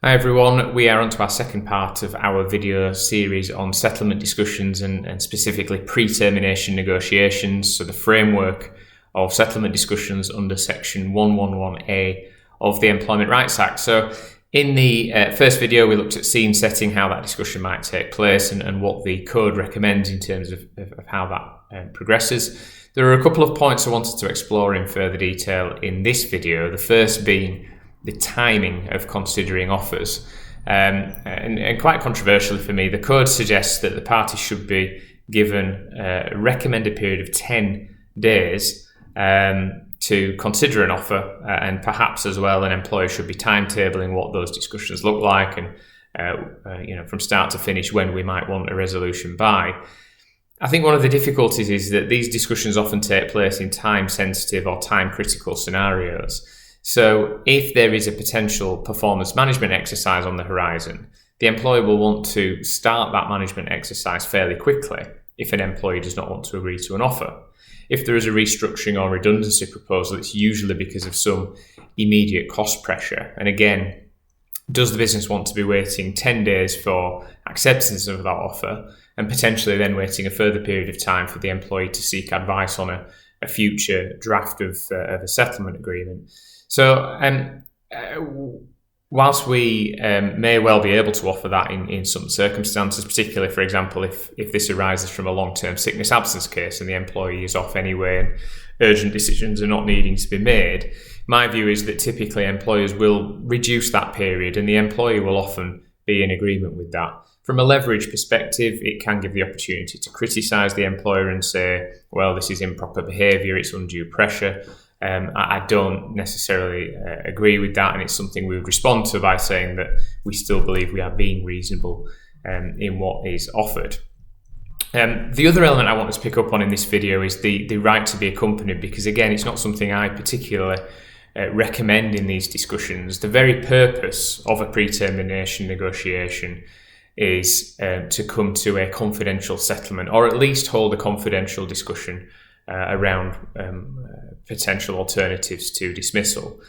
Hi everyone, we are on to our second part of our video series on settlement discussions and specifically pre-termination negotiations, so the framework of settlement discussions under section 111A of the Employment Rights Act. So in the first video we looked at scene setting, how that discussion might take place and what the code recommends in terms of how that progresses. There are a couple of points I wanted to explore in further detail in this video, the first being the timing of considering offers. And quite controversially for me, the code suggests that the parties should be given a recommended period of 10 days to consider an offer, and perhaps as well an employer should be timetabling what those discussions look like and from start to finish when we might want a resolution by. I think one of the difficulties is that these discussions often take place in time-sensitive or time-critical scenarios. So if there is a potential performance management exercise on the horizon, the employer will want to start that management exercise fairly quickly if an employee does not want to agree to an offer. If there is a restructuring or redundancy proposal, it's usually because of some immediate cost pressure. And again, does the business want to be waiting 10 days for acceptance of that offer and potentially then waiting a further period of time for the employee to seek advice on a future draft of a settlement agreement? So whilst we may well be able to offer that in some circumstances, particularly, for example, if this arises from a long-term sickness absence case and the employee is off anyway and urgent decisions are not needing to be made, my view is that typically employers will reduce that period and the employee will often be in agreement with that. From a leverage perspective, it can give the opportunity to criticise the employer and say, well, this is improper behaviour, it's undue pressure. I don't necessarily agree with that, and it's something we would respond to by saying that we still believe we are being reasonable in what is offered. The other element I want to pick up on in this video is the right to be accompanied, because again, it's not something I particularly recommend in these discussions. The very purpose of a pre-termination negotiation is to come to a confidential settlement, or at least hold a confidential discussion around potential alternatives to dismissal.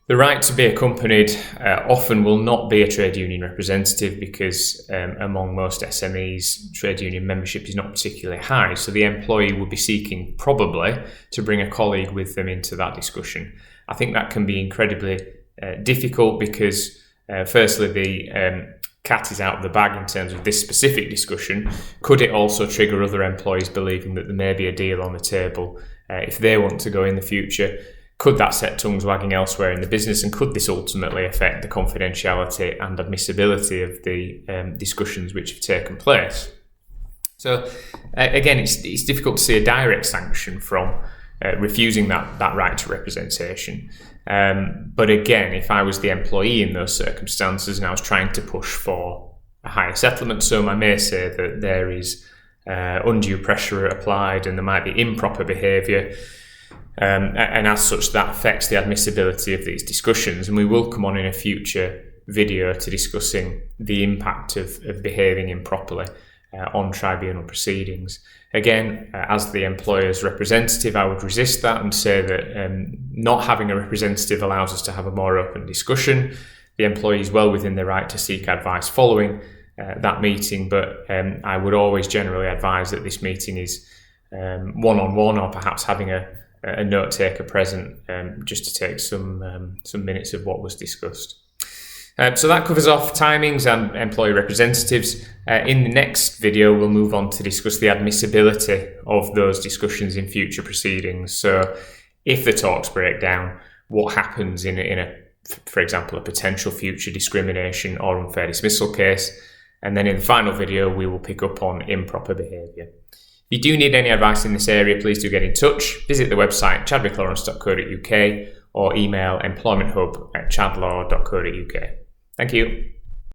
The right to be accompanied often will not be a trade union representative because among most SMEs, trade union membership is not particularly high. So the employee will be seeking probably to bring a colleague with them into that discussion. I think that can be incredibly difficult because firstly, the cat is out of the bag in terms of this specific discussion. Could it also trigger other employees believing that there may be a deal on the table if they want to go in the future? Could that set tongues wagging elsewhere in the business, and could this ultimately affect the confidentiality and admissibility of the discussions which have taken place? So again, it's difficult to see a direct sanction from refusing that right to representation. But again, if I was the employee in those circumstances and I was trying to push for a higher settlement sum, I may say that there is undue pressure applied and there might be improper behaviour, and as such that affects the admissibility of these discussions. And we will come on in a future video to discussing the impact of behaving improperly on tribunal proceedings. Again, as the employer's representative, I would resist that and say that not having a representative allows us to have a more open discussion. The employee is well within their right to seek advice following that meeting, but I would always generally advise that this meeting is one-on-one, or perhaps having a note taker present just to take some minutes of what was discussed. So that covers off timings and employee representatives. In the next video, we'll move on to discuss the admissibility of those discussions in future proceedings. So if the talks break down, what happens in for example, a potential future discrimination or unfair dismissal case. And then in the final video, we will pick up on improper behaviour. If you do need any advice in this area, please do get in touch. Visit the website chadwicklawrence.co.uk or email employmenthub@chadlaw.co.uk. Thank you.